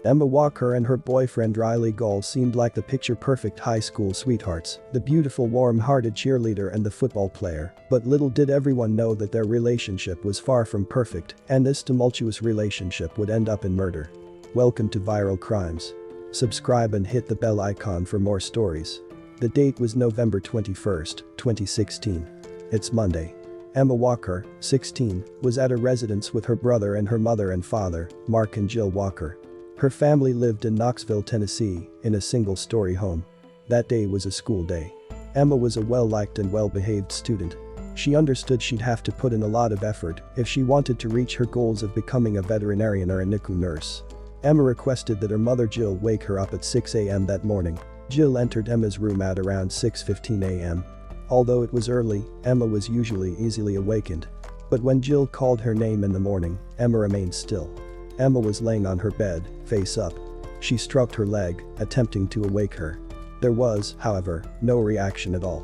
Emma Walker and her boyfriend Riley Gaul seemed like the picture-perfect high school sweethearts, the beautiful warm-hearted cheerleader and the football player, but little did everyone know that their relationship was far from perfect, and this tumultuous relationship would end up in murder. Welcome to Viral Crimes. Subscribe and hit the bell icon for more stories. The date was November 21st, 2016. It's Monday. Emma Walker, 16, was at a residence with her brother and her mother and father, Mark and Jill Walker. Her family lived in Knoxville, Tennessee, in a single-story home. That day was a school day. Emma was a well-liked and well-behaved student. She understood she'd have to put in a lot of effort if she wanted to reach her goals of becoming a veterinarian or a NICU nurse. Emma requested that her mother Jill wake her up at 6 a.m. that morning. Jill entered Emma's room at around 6:15 a.m. Although it was early, Emma was usually easily awakened. But when Jill called her name in the morning, Emma remained still. Emma was laying on her bed, face up. She stroked her leg, attempting to awake her. There was, however, no reaction at all.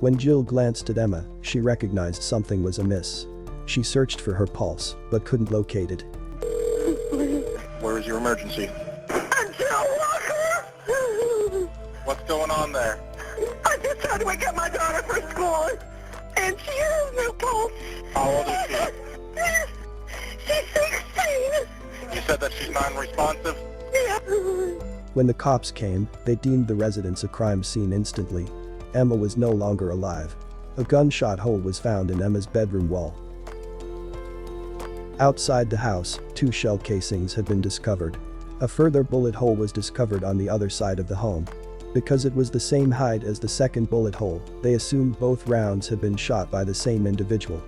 When Jill glanced at Emma, she recognized something was amiss. She searched for her pulse, but couldn't locate it. Where is your emergency? Jill Walker! What's going on there? I just tried to wake up my daughter for school, and she has no pulse. How old is she? She's 16. You said that she's non-responsive? Yeah. When the cops came, they deemed the residence a crime scene instantly. Emma was no longer alive. A gunshot hole was found in Emma's bedroom wall. Outside the house, 2 shell casings had been discovered. A further bullet hole was discovered on the other side of the home. Because it was the same height as the second bullet hole, they assumed both rounds had been shot by the same individual.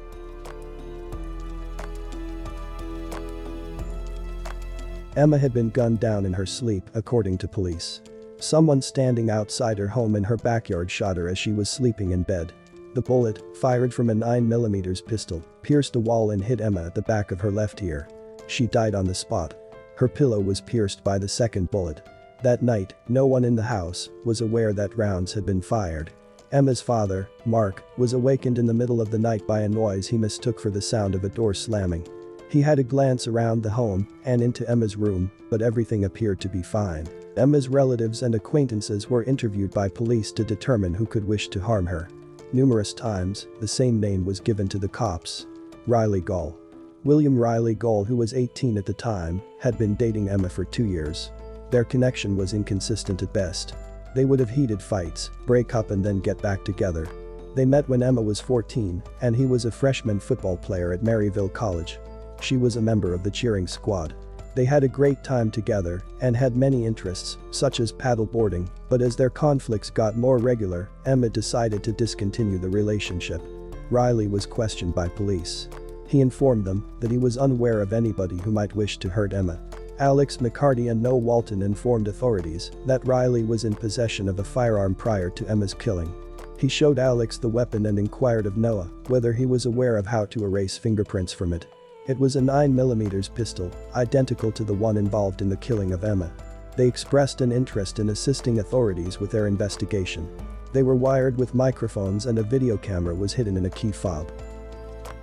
Emma had been gunned down in her sleep, according to police. Someone standing outside her home in her backyard shot her as she was sleeping in bed. The bullet, fired from a 9mm pistol, pierced a wall and hit Emma at the back of her left ear. She died on the spot. Her pillow was pierced by the second bullet. That night, no one in the house was aware that rounds had been fired. Emma's father, Mark, was awakened in the middle of the night by a noise he mistook for the sound of a door slamming. He had a glance around the home and into Emma's room, but everything appeared to be fine. Emma's relatives and acquaintances were interviewed by police to determine who could wish to harm her. Numerous times, the same name was given to the cops: Riley Gaul. William Riley Gaul, who was 18 at the time, had been dating Emma for 2 years. Their connection was inconsistent at best. They would have heated fights, break up and then get back together. They met when Emma was 14, and he was a freshman football player at Maryville College. She was a member of the cheering squad. They had a great time together and had many interests, such as paddleboarding, but as their conflicts got more regular, Emma decided to discontinue the relationship. Riley was questioned by police. He informed them that he was unaware of anybody who might wish to hurt Emma. Alex McCarty and Noah Walton informed authorities that Riley was in possession of a firearm prior to Emma's killing. He showed Alex the weapon and inquired of Noah whether he was aware of how to erase fingerprints from it. It was a 9mm pistol, identical to the one involved in the killing of Emma. They expressed an interest in assisting authorities with their investigation. They were wired with microphones and a video camera was hidden in a key fob.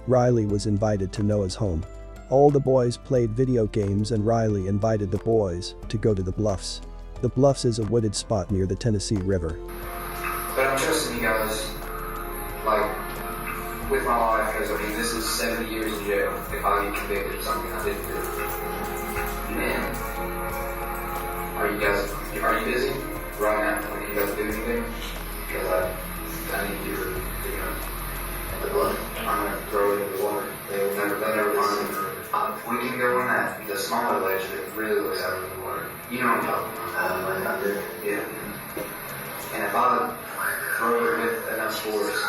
Riley was invited to Noah's home. All the boys played video games and Riley invited the boys to go to the Bluffs. The Bluffs is a wooded spot near the Tennessee River. But I'm trusting you guys, with my life, because this is 70 years in jail if I get convicted of something I didn't do. Man, are you busy right now? You guys do anything? Because I need you to, the blood. I'm going to throw it in the water. They'll never find me. We can go on that. The smaller ledge that really looks out of the water. You know what I'm talking about? I do. Yeah. And if I throw it with enough force,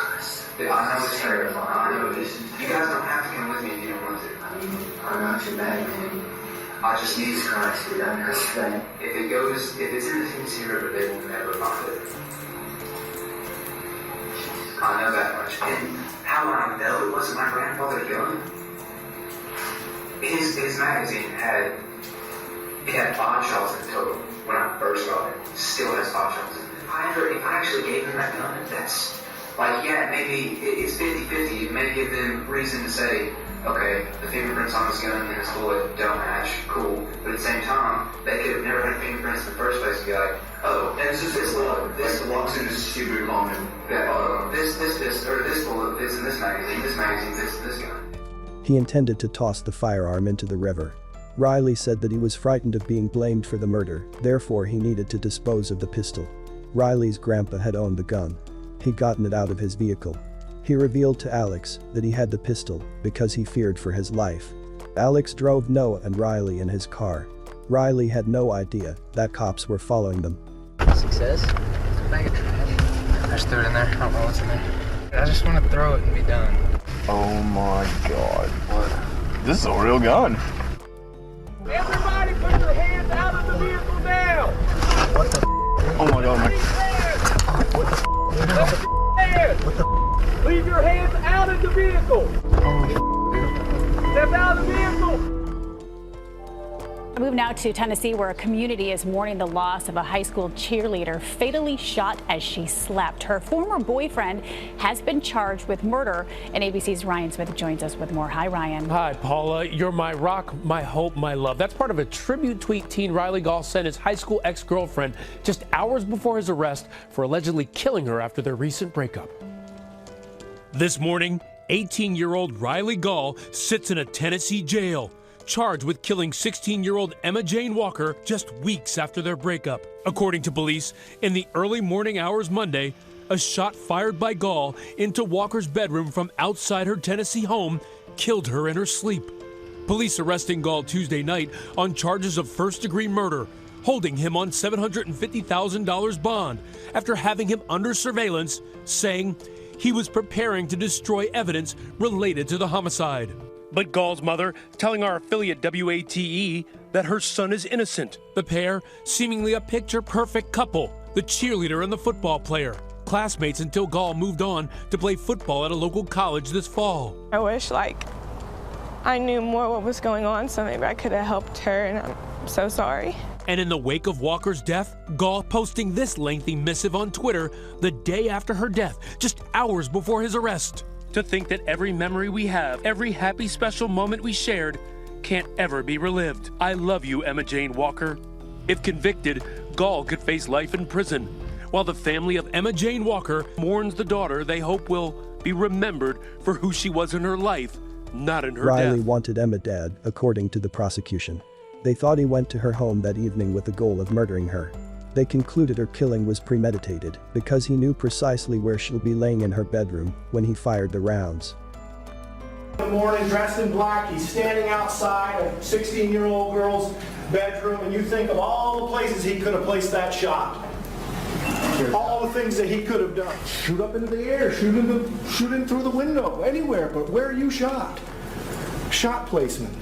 I know it's terrible. I know this. You guys don't have to come with me if you don't want to. I'm not too bad, man. I just need Christ to be done. If it's in the Tennessee River, they will never find it. I know that much. And how would I know it wasn't my grandfather's gun? His magazine had 5 shots in total when I first got it. Still has 5 shots in it. If I actually gave him that gun, that's maybe it's 50-50. It may give them reason to say, okay, the fingerprints on this gun and this bullet don't match, cool. But at the same time, they could have never had fingerprints in the first place and be like, oh, and it's just this bullet, this walks into stupid moment. Yeah, this bullet fits in this magazine fits in this gun. He intended to toss the firearm into the river. Riley said that he was frightened of being blamed for the murder, therefore he needed to dispose of the pistol. Riley's grandpa had owned the gun. He'd gotten it out of his vehicle. He revealed to Alex that he had the pistol because he feared for his life. Alex drove Noah and Riley in his car. Riley had no idea that cops were following them. Success? Bag of trash. I just threw it in there. I don't know what's in there. I just want to throw it and be done. Oh my god. What? This is a real gun. Everybody put your hands out of the vehicle now! What the? Oh my god. Leave your hands out of the vehicle! Step out of the vehicle! Move now to Tennessee, where a community is mourning the loss of a high school cheerleader fatally shot as she slept. Her former boyfriend has been charged with murder, and ABC's Ryan Smith joins us with more. Hi, Ryan. Hi, Paula. You're my rock, my hope, my love. That's part of a tribute tweet teen Riley Gaul sent his high school ex-girlfriend just hours before his arrest for allegedly killing her after their recent breakup. This morning, 18-year-old Riley Gaul sits in a Tennessee jail, charged with killing 16-year-old Emma Jane Walker just weeks after their breakup. According to police, in the early morning hours Monday, a shot fired by Gaul into Walker's bedroom from outside her Tennessee home killed her in her sleep. Police arresting Gaul Tuesday night on charges of first-degree murder, holding him on $750,000 bond after having him under surveillance, saying he was preparing to destroy evidence related to the homicide. But Gaul's mother telling our affiliate WATE that her son is innocent. The pair, seemingly a picture-perfect couple, the cheerleader and the football player. Classmates until Gaul moved on to play football at a local college this fall. I wish, I knew more what was going on, so maybe I could have helped her, and I'm so sorry. And in the wake of Walker's death, Gaul posting this lengthy missive on Twitter the day after her death, just hours before his arrest. To think that every memory we have, every happy special moment we shared, can't ever be relived. I love you, Emma Jane Walker. If convicted, Gaul could face life in prison, while the family of Emma Jane Walker mourns the daughter they hope will be remembered for who she was in her life, not in her death. Riley wanted Emma dead, according to the prosecution. They thought he went to her home that evening with the goal of murdering her. They concluded her killing was premeditated because he knew precisely where she'll be laying in her bedroom when he fired the rounds. In the morning, dressed in black, he's standing outside a 16-year-old girl's bedroom, and you think of all the places he could have placed that shot. All the things that he could have done. Shoot up into the air, shoot in through the window, anywhere, but where you shot. Shot placement.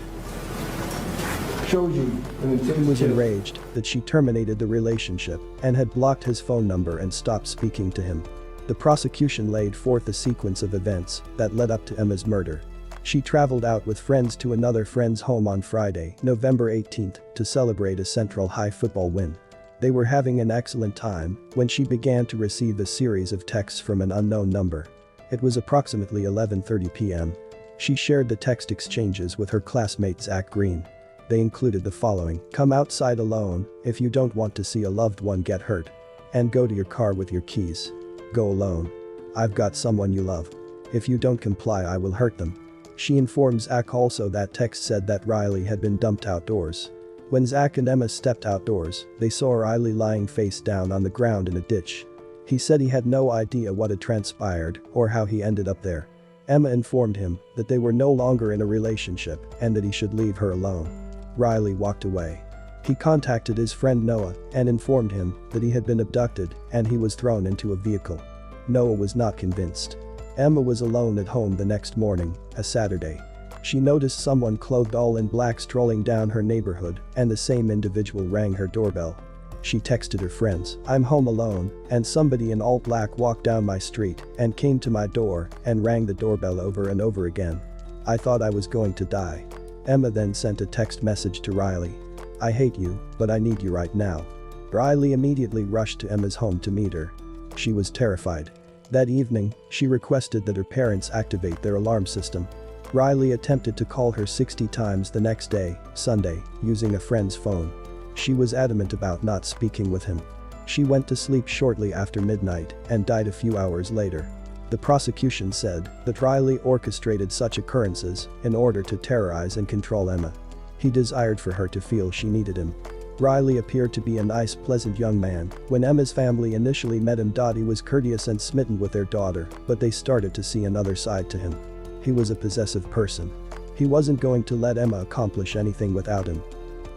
Shows you an He was enraged that she terminated the relationship and had blocked his phone number and stopped speaking to him. The prosecution laid forth a sequence of events that led up to Emma's murder. She traveled out with friends to another friend's home on Friday, November 18th, to celebrate a Central High football win. They were having an excellent time when she began to receive a series of texts from an unknown number. It was approximately 11:30 p.m. She shared the text exchanges with her classmate Zach Green. They included the following: come outside alone if you don't want to see a loved one get hurt. And go to your car with your keys. Go alone. I've got someone you love. If you don't comply, I will hurt them. She informs Zach also that text said that Riley had been dumped outdoors. When Zach and Emma stepped outdoors, they saw Riley lying face down on the ground in a ditch. He said he had no idea what had transpired or how he ended up there. Emma informed him that they were no longer in a relationship and that he should leave her alone. Riley walked away. He contacted his friend Noah and informed him that he had been abducted and he was thrown into a vehicle. Noah was not convinced. Emma was alone at home the next morning, a Saturday. She noticed someone clothed all in black strolling down her neighborhood, and the same individual rang her doorbell. She texted her friends, "I'm home alone," and somebody in all black walked down my street and came to my door and rang the doorbell over and over again. I thought I was going to die. Emma then sent a text message to Riley. "I hate you, but I need you right now." Riley immediately rushed to Emma's home to meet her. She was terrified. That evening, she requested that her parents activate their alarm system. Riley attempted to call her 60 times the next day, Sunday, using a friend's phone. She was adamant about not speaking with him. She went to sleep shortly after midnight and died a few hours later. The prosecution said that Riley orchestrated such occurrences in order to terrorize and control Emma. He desired for her to feel she needed him. Riley appeared to be a nice, pleasant young man. When Emma's family initially met him, he was courteous and smitten with their daughter, but they started to see another side to him. He was a possessive person. He wasn't going to let Emma accomplish anything without him.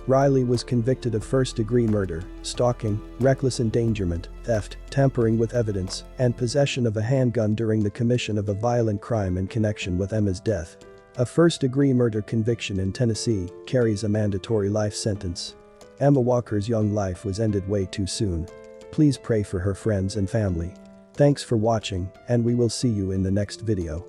Riley was convicted of first-degree murder, stalking, reckless endangerment, theft, tampering with evidence, and possession of a handgun during the commission of a violent crime in connection with Emma's death. A first-degree murder conviction in Tennessee carries a mandatory life sentence. Emma Walker's young life was ended way too soon. Please pray for her friends and family. Thanks for watching, and we will see you in the next video.